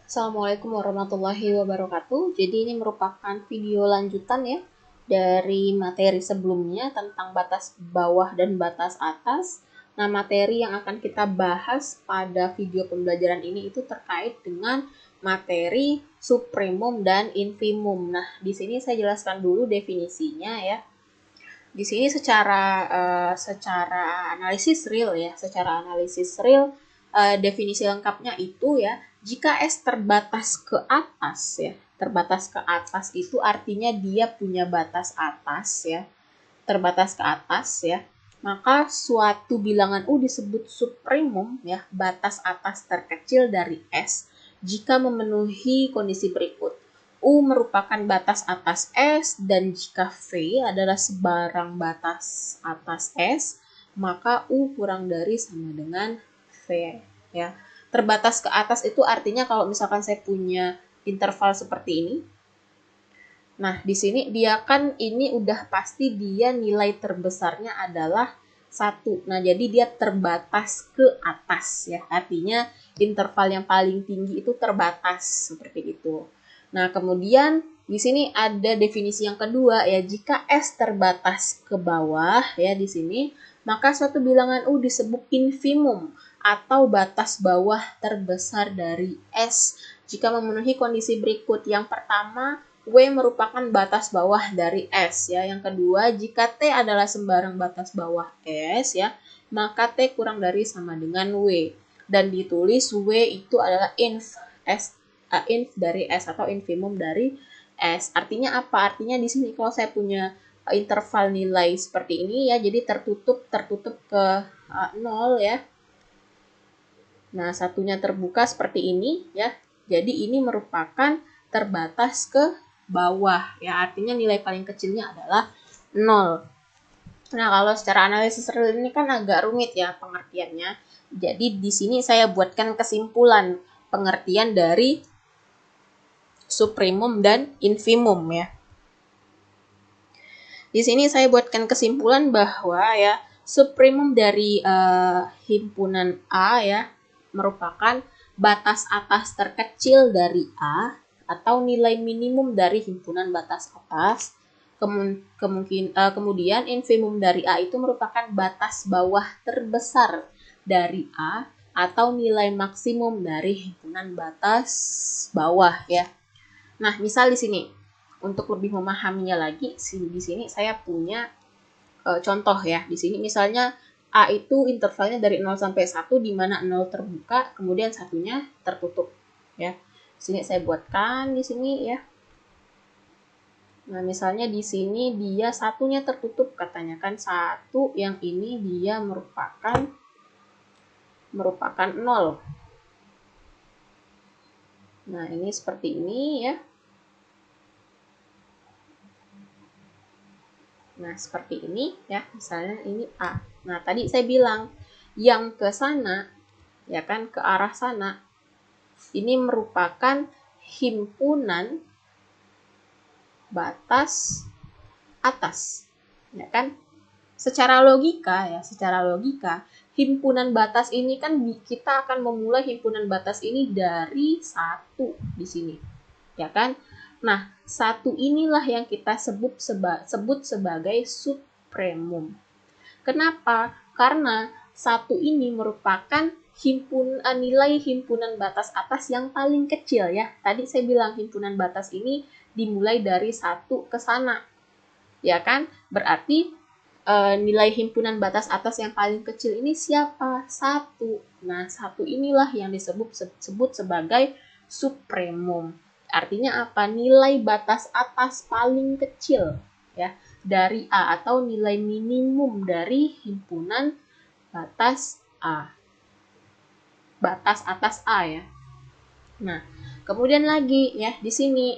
Assalamualaikum warahmatullahi wabarakatuh. Jadi ini merupakan video lanjutan ya dari materi sebelumnya tentang batas bawah dan batas atas. Nah, materi yang akan kita bahas pada video pembelajaran ini itu terkait dengan materi supremum dan infimum. Nah, di sini saya jelaskan dulu definisinya ya. Di sini secara analisis real ya, definisi lengkapnya itu ya, jika S terbatas ke atas ya, terbatas ke atas itu artinya dia punya batas atas ya, terbatas ke atas ya, maka suatu bilangan U disebut supremum ya, batas atas terkecil dari S jika memenuhi kondisi berikut. U merupakan batas atas S dan jika V adalah sebarang batas atas S, maka U kurang dari sama dengan V ya. Terbatas ke atas itu artinya kalau misalkan saya punya interval seperti ini. Nah, di sini dia kan ini udah pasti dia nilai terbesarnya adalah 1. Nah, jadi dia terbatas ke atas ya. Artinya interval yang paling tinggi itu terbatas seperti itu. Nah, kemudian di sini ada definisi yang kedua ya, jika S terbatas ke bawah ya di sini, maka suatu bilangan U disebut infimum atau batas bawah terbesar dari S jika memenuhi kondisi berikut. Yang pertama, W merupakan batas bawah dari S ya. Yang kedua, jika T adalah sembarang batas bawah S ya, maka T kurang dari sama dengan W. Dan ditulis W itu adalah inf dari S atau infimum dari S. Artinya apa? Artinya di sini kalau saya punya interval nilai seperti ini ya, jadi tertutup ke 0 ya. Nah, satunya terbuka seperti ini ya. Jadi ini merupakan terbatas ke bawah ya. Artinya nilai paling kecilnya adalah 0. Nah, kalau secara analisis real ini kan agak rumit ya pengertiannya. Jadi di sini saya buatkan kesimpulan pengertian dari supremum dan infimum ya. Di sini saya buatkan kesimpulan bahwa ya supremum dari himpunan A ya merupakan batas atas terkecil dari A atau nilai minimum dari himpunan batas atas. Kemudian infimum dari A itu merupakan batas bawah terbesar dari A atau nilai maksimum dari himpunan batas bawah ya. Nah, misal di sini untuk lebih memahaminya lagi, di sini saya punya contoh ya. Di sini misalnya A itu intervalnya dari 0 sampai 1 di mana 0 terbuka, kemudian satunya tertutup ya. Di sini saya buatkan di sini ya. Nah, misalnya di sini dia satunya tertutup, katanya kan 1, yang ini dia merupakan 0. Nah, ini seperti ini ya. Nah, seperti ini ya, misalnya ini A. Nah, tadi saya bilang yang ke sana, ya kan, ke arah sana, ini merupakan himpunan batas atas, ya kan? Secara logika, himpunan batas ini kan kita akan memulai himpunan batas ini dari 1 di sini, ya kan? Nah, 1 inilah yang kita sebut sebagai supremum. Kenapa? Karena 1 ini merupakan nilai himpunan batas atas yang paling kecil ya. Tadi saya bilang himpunan batas ini dimulai dari 1 ke sana. Ya kan? Berarti nilai himpunan batas atas yang paling kecil ini siapa? 1. Nah, 1 inilah yang disebut sebagai supremum. Artinya apa? Nilai batas atas paling kecil ya dari A atau nilai minimum dari himpunan batas A. Batas atas A ya. Nah, kemudian lagi ya di sini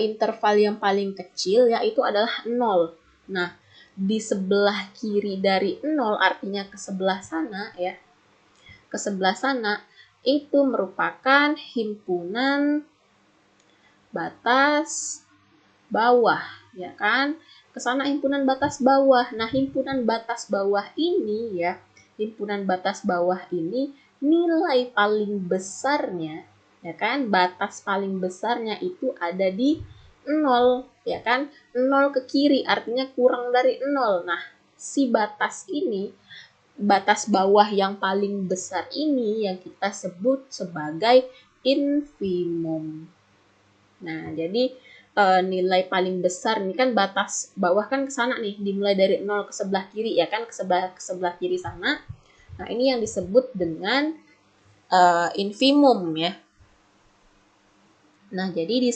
interval yang paling kecil yaitu adalah 0. Nah, di sebelah kiri dari 0 artinya ke sebelah sana ya. Ke sebelah sana itu merupakan himpunan batas bawah, ya kan? Ke sana himpunan batas bawah. Nah, himpunan batas bawah ini ya, himpunan batas bawah ini nilai paling besarnya Ya kan? Batas paling besarnya itu ada di 0, ya kan? 0 ke kiri artinya kurang dari 0. Nah, si batas ini, batas bawah yang paling besar ini yang kita sebut sebagai infimum. Nah, jadi nilai paling besar ini kan batas bawah kan ke sana nih, dimulai dari 0 ke sebelah kiri ya kan, ke sebelah kiri sana. Nah, ini yang disebut dengan infimum ya. Nah, jadi di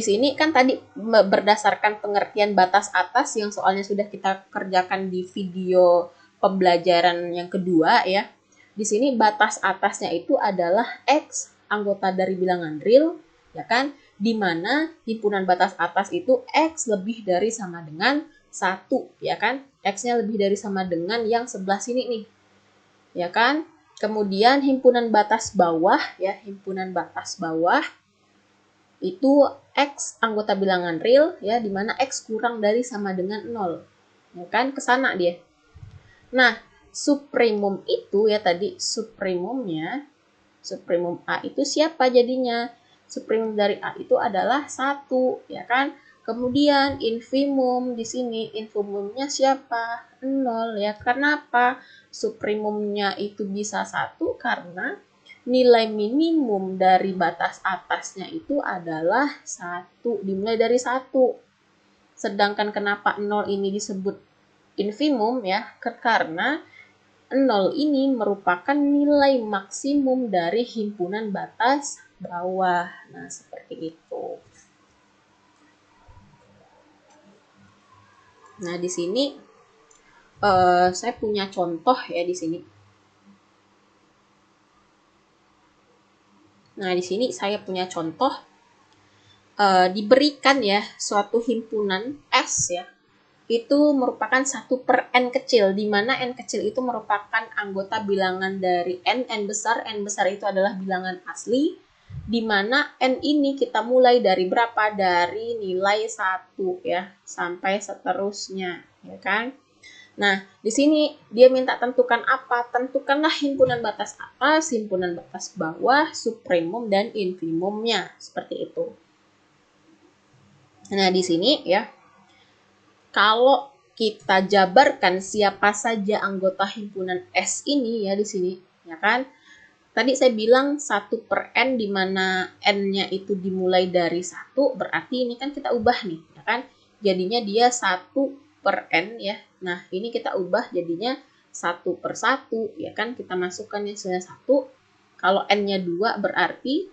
sini kan tadi berdasarkan pengertian batas atas yang soalnya sudah kita kerjakan di video pembelajaran yang kedua ya. Di sini batas atasnya itu adalah X anggota dari bilangan real, ya kan? Di mana himpunan batas atas itu X lebih dari sama dengan 1, ya kan? X-nya lebih dari sama dengan yang sebelah sini nih. Ya kan? Kemudian himpunan batas bawah ya, himpunan batas bawah itu X anggota bilangan real ya, di mana X kurang dari sama dengan 0. Ya kan? Kesana dia. Nah, supremum itu ya tadi supremumnya, supremum A itu siapa jadinya? Supremum dari A itu adalah 1, ya kan? Kemudian infimum di sini, infimumnya siapa? 0 ya. Kenapa? Supremumnya itu bisa 1 karena nilai minimum dari batas atasnya itu adalah 1, dimulai dari 1. Sedangkan kenapa 0 ini disebut infimum ya? Karena 0 ini merupakan nilai maksimum dari himpunan batas bawah. Nah, seperti itu. Nah, di sini saya punya contoh ya di sini. Nah, di sini saya punya contoh diberikan ya suatu himpunan S ya. Itu merupakan 1/n kecil, di mana n kecil itu merupakan anggota bilangan dari n besar itu adalah bilangan asli, di mana n ini kita mulai dari berapa? Dari nilai 1 ya, sampai seterusnya, ya kan? Nah, di sini dia minta tentukan apa? Tentukanlah himpunan batas atas, himpunan batas bawah, supremum, dan infimumnya, seperti itu. Nah, di sini ya, kalau kita jabarkan siapa saja anggota himpunan S ini ya di sini, ya kan? Tadi saya bilang 1/n di mana n-nya itu dimulai dari 1, berarti ini kan kita ubah nih, ya kan? Jadinya dia 1/n ya. Nah, ini kita ubah jadinya 1/1, ya kan? Kita masukkan yang sudah 1. Kalau n-nya 2 berarti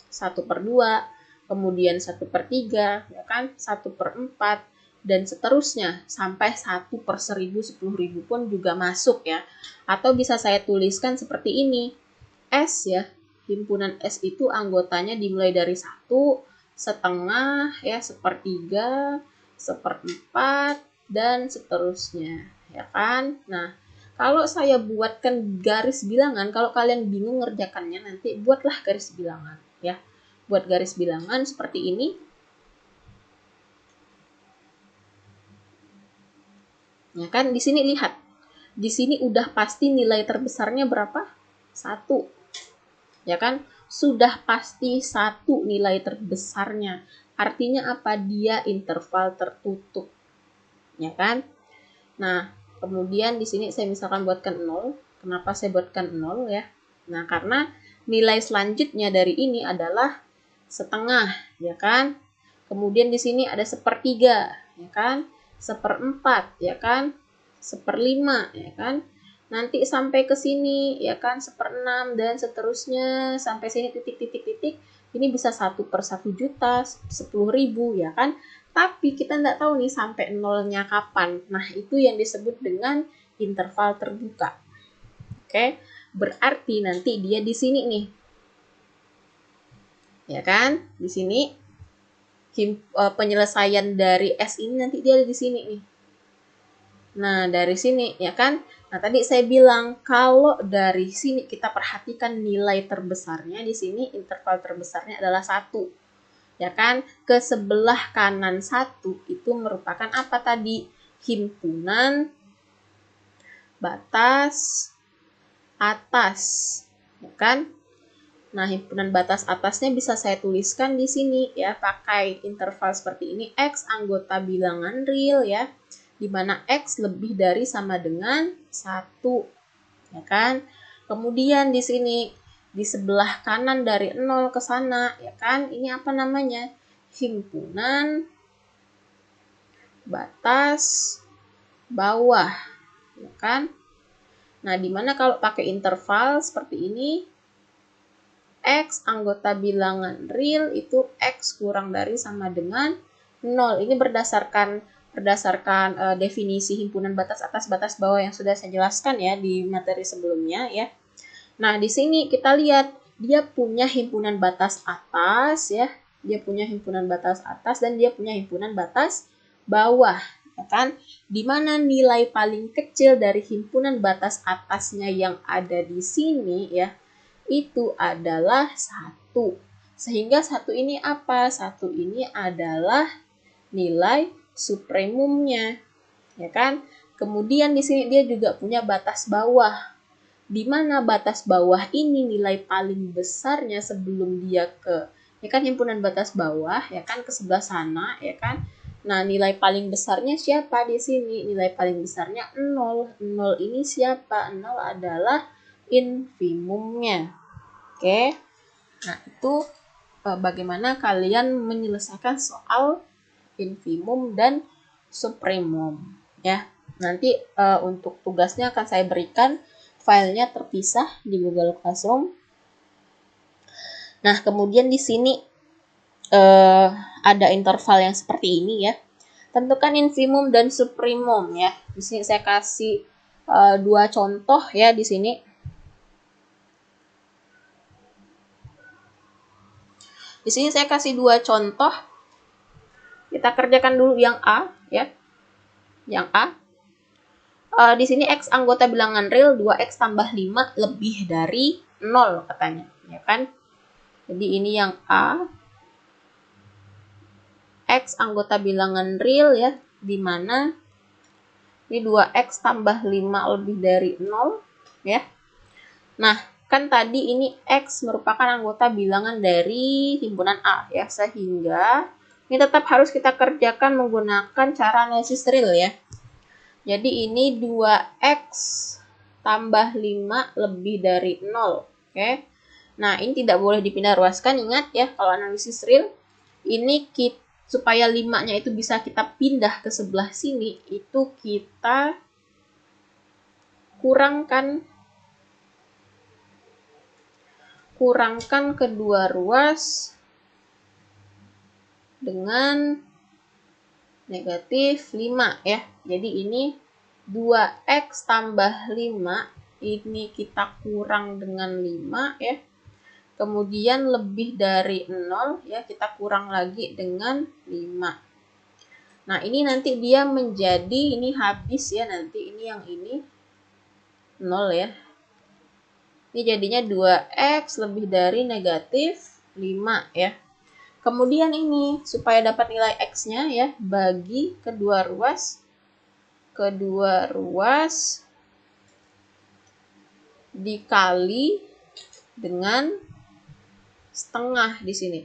1/2, kemudian 1/3, ya kan? 1/4, dan seterusnya sampai 1/1000, 10.000 pun juga masuk ya. Atau bisa saya tuliskan seperti ini. S ya, himpunan S itu anggotanya dimulai dari 1, setengah ya, 1/3, 1/4, dan seterusnya, ya kan? Nah, kalau saya buatkan garis bilangan, kalau kalian bingung ngerjakannya nanti buatlah garis bilangan ya. Buat garis bilangan seperti ini. Ya kan, di sini lihat. Di sini udah pasti nilai terbesarnya berapa? 1. Ya kan? Sudah pasti 1 nilai terbesarnya. Artinya apa? Dia interval tertutup. Ya kan? Nah, kemudian di sini saya misalkan buatkan 0. Kenapa saya buatkan 0 ya? Nah, karena nilai selanjutnya dari ini adalah setengah, ya kan? Kemudian di sini ada 1/3, ya kan? 1/4, ya kan? 1/5, ya kan? Nanti sampai ke sini, ya kan? 1/6 dan seterusnya sampai sini titik. Ini bisa 1/1.000.000, 10.000, ya kan? Tapi kita nggak tahu nih sampai nolnya kapan. Nah, itu yang disebut dengan interval terbuka. Oke, berarti nanti dia di sini nih. Ya kan? Di sini penyelesaian dari S ini nanti dia ada di sini nih. Nah, dari sini ya kan? Nah, tadi saya bilang kalau dari sini kita perhatikan nilai terbesarnya di sini, interval terbesarnya adalah 1. Ya kan? Ke sebelah kanan 1 itu merupakan apa tadi? Himpunan batas atas. Ya kan? Nah, himpunan batas atasnya bisa saya tuliskan di sini ya, pakai interval seperti ini, X anggota bilangan real ya, di mana X lebih dari sama dengan 1, ya kan? Kemudian di sini, di sebelah kanan dari 0 ke sana, ya kan? Ini apa namanya? Himpunan batas bawah, ya kan? Nah, dimana kalau pakai interval seperti ini, X anggota bilangan real itu X kurang dari sama dengan 0. Ini berdasarkan definisi himpunan batas atas batas bawah yang sudah saya jelaskan ya di materi sebelumnya ya. Nah, di sini kita lihat dia punya himpunan batas atas ya. Dia punya himpunan batas atas dan dia punya himpunan batas bawah, ya kan? Di mana nilai paling kecil dari himpunan batas atasnya yang ada di sini ya, itu adalah 1. Sehingga 1 ini apa? 1 ini adalah nilai supremumnya, ya kan? Kemudian di sini dia juga punya batas bawah, di mana batas bawah ini nilai paling besarnya sebelum dia ke, ya kan, himpunan batas bawah, ya kan, ke sebelah sana, ya kan. Nah, nilai paling besarnya siapa di sini? Nilai paling besarnya 0. 0 ini siapa? 0 adalah infimumnya. Oke. Nah, itu bagaimana kalian menyelesaikan soal infimum dan supremum ya. Nanti untuk tugasnya akan saya berikan filenya terpisah di Google Classroom. Nah, kemudian di sini ada interval yang seperti ini ya. Tentukan infimum dan supremum ya. Di sini saya kasih 2 contoh ya di sini. Di sini saya kasih 2 contoh. Kita kerjakan dulu yang A ya. Yang A. Di sini X anggota bilangan real 2X tambah 5 lebih dari 0 katanya, ya kan? Jadi ini yang A. X anggota bilangan real ya, di mana ini 2X tambah 5 lebih dari 0 ya. Nah, kan tadi ini X merupakan anggota bilangan dari himpunan A ya, sehingga ini tetap harus kita kerjakan menggunakan cara analisis real ya. Jadi ini 2X tambah 5 lebih dari 0. Oke. Nah, ini tidak boleh dipindah ruaskan. Ingat ya, kalau analisis real, ini supaya 5-nya itu bisa kita pindah ke sebelah sini, itu kita kurangkan kedua ruas dengan negatif 5 ya. Jadi ini 2X tambah 5, ini kita kurang dengan 5 ya. Kemudian lebih dari 0 ya, kita kurang lagi dengan 5. Nah, ini nanti dia menjadi, ini habis ya, nanti ini yang ini 0 ya. Ini jadinya 2X lebih dari negatif 5 ya. Kemudian ini, supaya dapat nilai X-nya ya, bagi kedua ruas dikali dengan setengah di sini.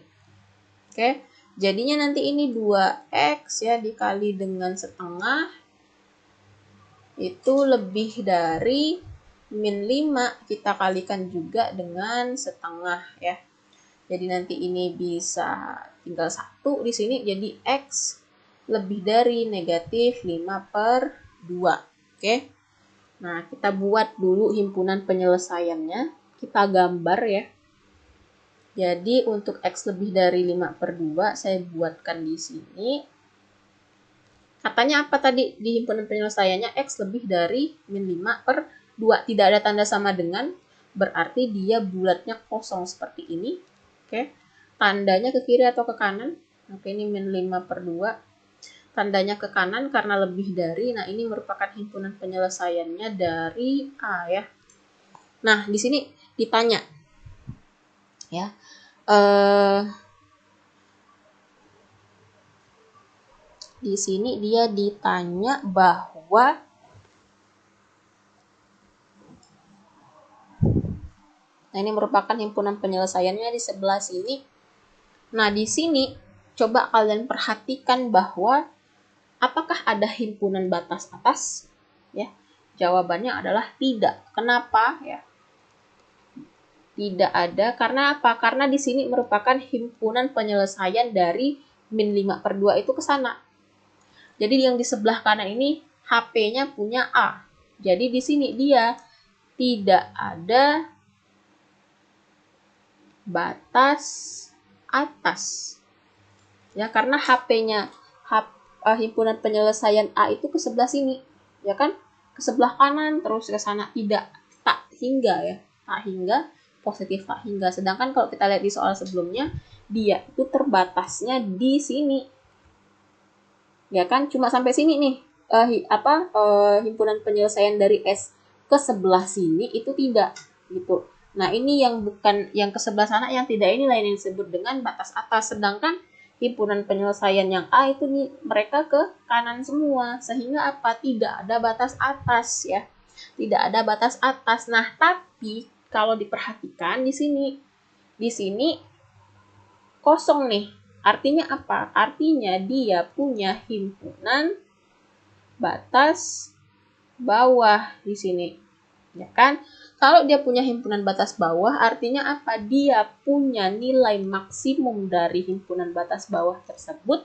Oke, jadinya nanti ini 2X ya dikali dengan setengah itu lebih dari min 5, kita kalikan juga dengan setengah ya. Jadi nanti ini bisa tinggal 1 di sini, jadi X lebih dari negatif 5/2. Oke. Nah, kita buat dulu himpunan penyelesaiannya. Kita gambar ya. Jadi untuk X lebih dari 5/2 saya buatkan di sini. Katanya apa tadi di himpunan penyelesaiannya? X lebih dari min 5/2. Tidak ada tanda sama dengan, berarti dia bulatnya kosong seperti ini. Oke. Tandanya ke kiri atau ke kanan? Oke, ini min 5/2. Tandanya ke kanan karena lebih dari. Nah, ini merupakan himpunan penyelesaiannya dari A ya. Nah, di sini ditanya ya. Di sini dia ditanya bahwa Nah, ini merupakan himpunan penyelesaiannya di sebelah sini. Nah, di sini coba kalian perhatikan bahwa apakah ada himpunan batas atas? Ya, jawabannya adalah tidak. Kenapa? Ya, tidak ada. Karena apa? Karena di sini merupakan himpunan penyelesaian dari min 5/2 itu ke sana. Jadi yang di sebelah kanan ini HP-nya punya A. Jadi di sini dia tidak ada batas atas. Ya, karena HP-nya himpunan penyelesaian A itu ke sebelah sini. Ya kan? Ke sebelah kanan terus ke sana, tidak tak hingga ya. Tak hingga, positif tak hingga. Sedangkan kalau kita lihat di soal sebelumnya, dia itu terbatasnya di sini. Ya kan? Cuma sampai sini nih. Himpunan penyelesaian dari S ke sebelah sini itu tidak gitu. Nah, ini yang bukan yang ke sebelah sana yang tidak, ini lain yang disebut dengan batas atas. Sedangkan himpunan penyelesaian yang A itu nih mereka ke kanan semua, sehingga apa? Tidak ada batas atas ya. Tidak ada batas atas. Nah, tapi kalau diperhatikan di sini kosong nih. Artinya apa? Artinya dia punya himpunan batas bawah di sini. Ya kan? Kalau dia punya himpunan batas bawah, artinya apa? Dia punya nilai maksimum dari himpunan batas bawah tersebut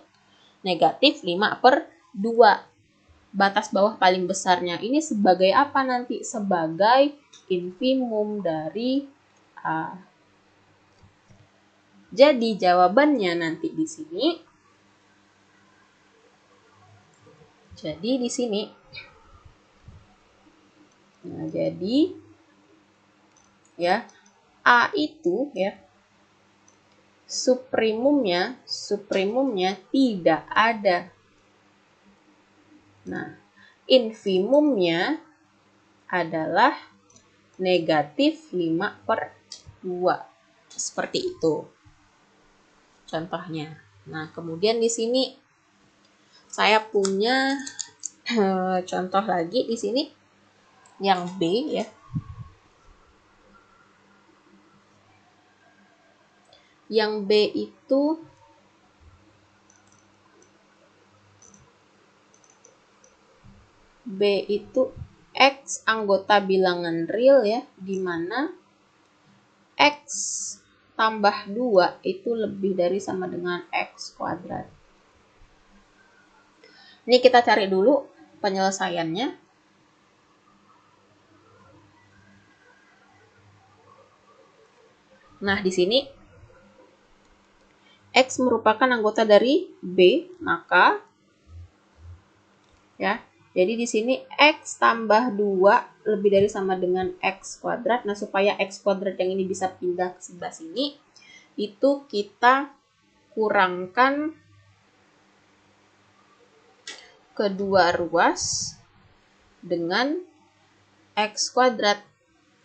negatif 5/2. Batas bawah paling besarnya ini sebagai apa nanti? Sebagai infimum dari A. Jadi jawabannya nanti di sini. Jadi di sini. Nah, jadi ya A itu ya suprimumnya tidak ada. Nah, infimumnya adalah negatif 5/2. Seperti itu contohnya. Nah, kemudian di sini saya punya contoh lagi di sini yang B ya. Yang B itu X anggota bilangan real ya, di mana X tambah 2 itu lebih dari sama dengan X kuadrat. Ini kita cari dulu penyelesaiannya. Nah, di sini X merupakan anggota dari B, maka ya, jadi di sini X tambah 2 lebih dari sama dengan X kuadrat. Nah, supaya X kuadrat yang ini bisa pindah ke sebelah sini, itu kita kurangkan kedua ruas dengan X kuadrat.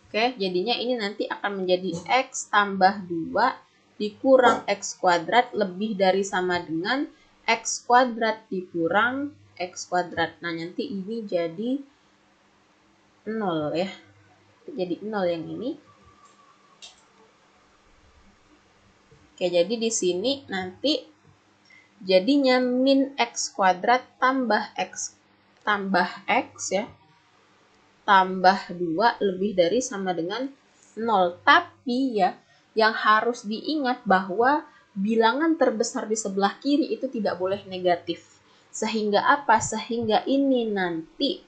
Oke, jadinya ini nanti akan menjadi X tambah 2 dikurang X kuadrat lebih dari sama dengan X kuadrat dikurang X kuadrat. Nah, nanti ini jadi 0 ya. Jadi 0 yang ini. Oke, jadi di sini nanti jadinya min X kuadrat tambah X ya. Tambah 2 lebih dari sama dengan 0. Tapi ya, yang harus diingat bahwa bilangan terbesar di sebelah kiri itu tidak boleh negatif. Sehingga apa? Sehingga ini nanti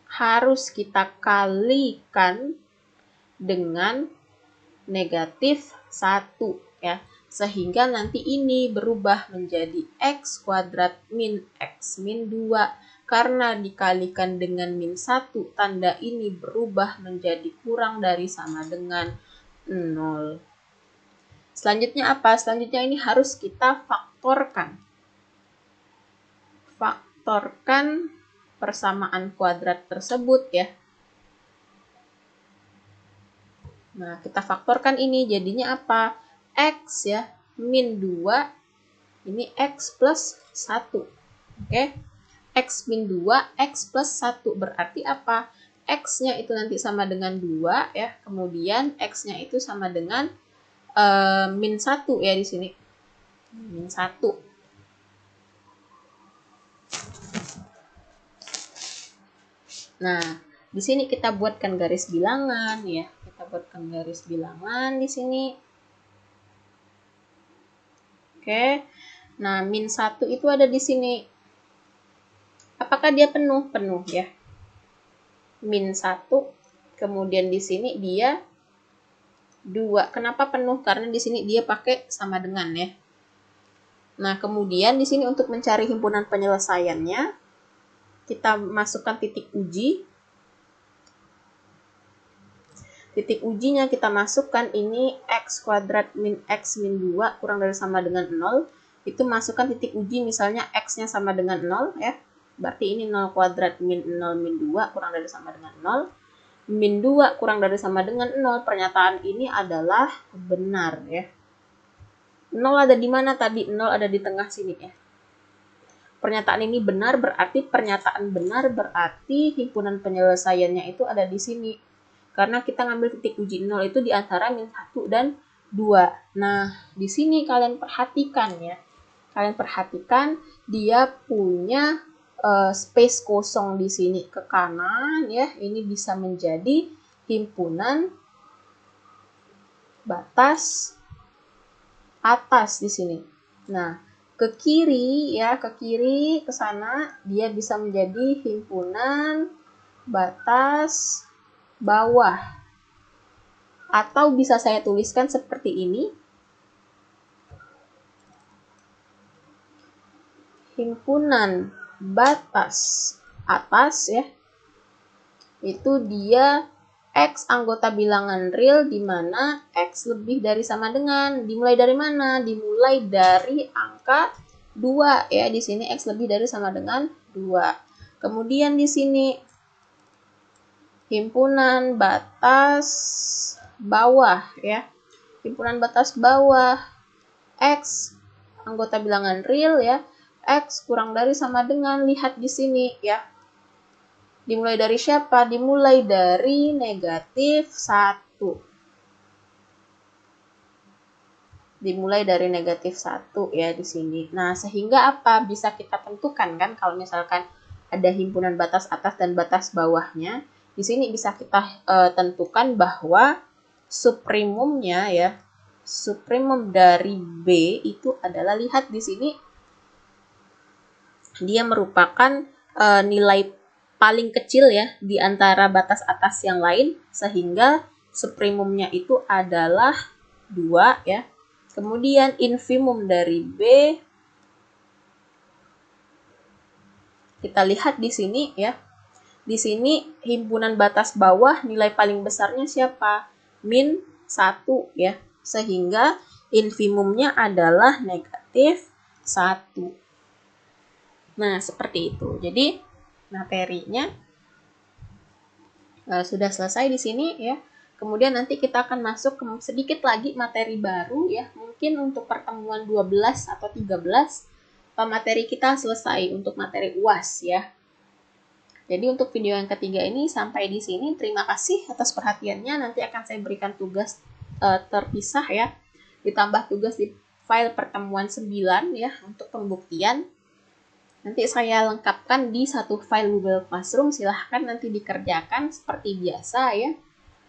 harus kita kalikan dengan negatif 1 ya. Sehingga nanti ini berubah menjadi X kuadrat min X min 2. Karena dikalikan dengan min 1, tanda ini berubah menjadi kurang dari sama dengan 0. Selanjutnya apa? Selanjutnya ini harus kita faktorkan. Faktorkan persamaan kuadrat tersebut ya. Nah, kita faktorkan ini jadinya apa? X ya, min 2, ini X plus 1. Oke? X min 2, X plus 1. Berarti apa? X-nya itu nanti sama dengan 2 ya. Kemudian X-nya itu sama dengan min 1 ya di sini. Min 1. Nah, di sini kita buatkan garis bilangan ya. Kita buatkan garis bilangan di sini. Oke. Nah, min 1 itu ada di sini. Apakah dia penuh? Penuh ya. Min 1. Kemudian di sini dia 2. Kenapa penuh? Karena di sini dia pakai sama dengan ya. Nah, kemudian di sini untuk mencari himpunan penyelesaiannya, kita masukkan titik uji. Titik ujinya kita masukkan ini x kuadrat min x min 2 kurang dari sama dengan 0. Itu masukkan titik uji misalnya x-nya sama dengan 0 ya. Berarti ini 0 kuadrat min 0 min 2 kurang dari sama dengan 0. Min 2 kurang dari sama dengan 0. Pernyataan ini adalah benar ya. 0 ada di mana tadi? 0 ada di tengah sini ya. Pernyataan ini benar berarti himpunan penyelesaiannya itu ada di sini. Karena kita ngambil titik uji 0 itu di antara min 1 dan 2. Nah, di sini kalian perhatikan ya. Kalian perhatikan dia punya space kosong di sini ke kanan ya. Ini bisa menjadi himpunan batas atas di sini. Nah, ke kiri ya, ke kiri ke sana dia bisa menjadi himpunan batas bawah. Atau bisa saya tuliskan seperti ini. Himpunan batas atas ya. Itu dia X anggota bilangan real di mana X lebih dari sama dengan. Dimulai dari mana? Dimulai dari angka 2 ya. Di sini X lebih dari sama dengan 2. Kemudian di sini himpunan batas bawah ya. Himpunan batas bawah X anggota bilangan real ya. X kurang dari sama dengan, lihat di sini ya. Dimulai dari siapa? Dimulai dari negatif 1. Dimulai dari negatif 1 ya di sini. Nah, sehingga apa? Bisa kita tentukan kan kalau misalkan ada himpunan batas atas dan batas bawahnya. Di sini bisa kita tentukan bahwa suprimumnya ya. Suprimum dari B itu adalah, lihat di sini dia merupakan nilai paling kecil ya di antara batas atas yang lain, sehingga suprimumnya itu adalah 2 ya. Kemudian infimum dari B kita lihat di sini ya. Di sini himpunan batas bawah nilai paling besarnya siapa? Min 1 ya. Sehingga infimumnya adalah negatif 1. Nah, seperti itu. Jadi materinya sudah selesai di sini ya. Kemudian nanti kita akan masuk ke sedikit lagi materi baru ya. Mungkin untuk pertemuan 12 atau 13 materi kita selesai untuk materi UAS ya. Jadi untuk video yang ketiga ini sampai di sini. Terima kasih atas perhatiannya. Nanti akan saya berikan tugas terpisah ya. Ditambah tugas di file pertemuan 9 ya untuk pembuktian. Nanti saya lengkapkan di satu file Google Classroom. Silahkan nanti dikerjakan seperti biasa ya.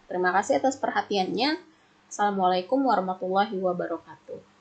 Terima kasih atas perhatiannya. Assalamualaikum warahmatullahi wabarakatuh.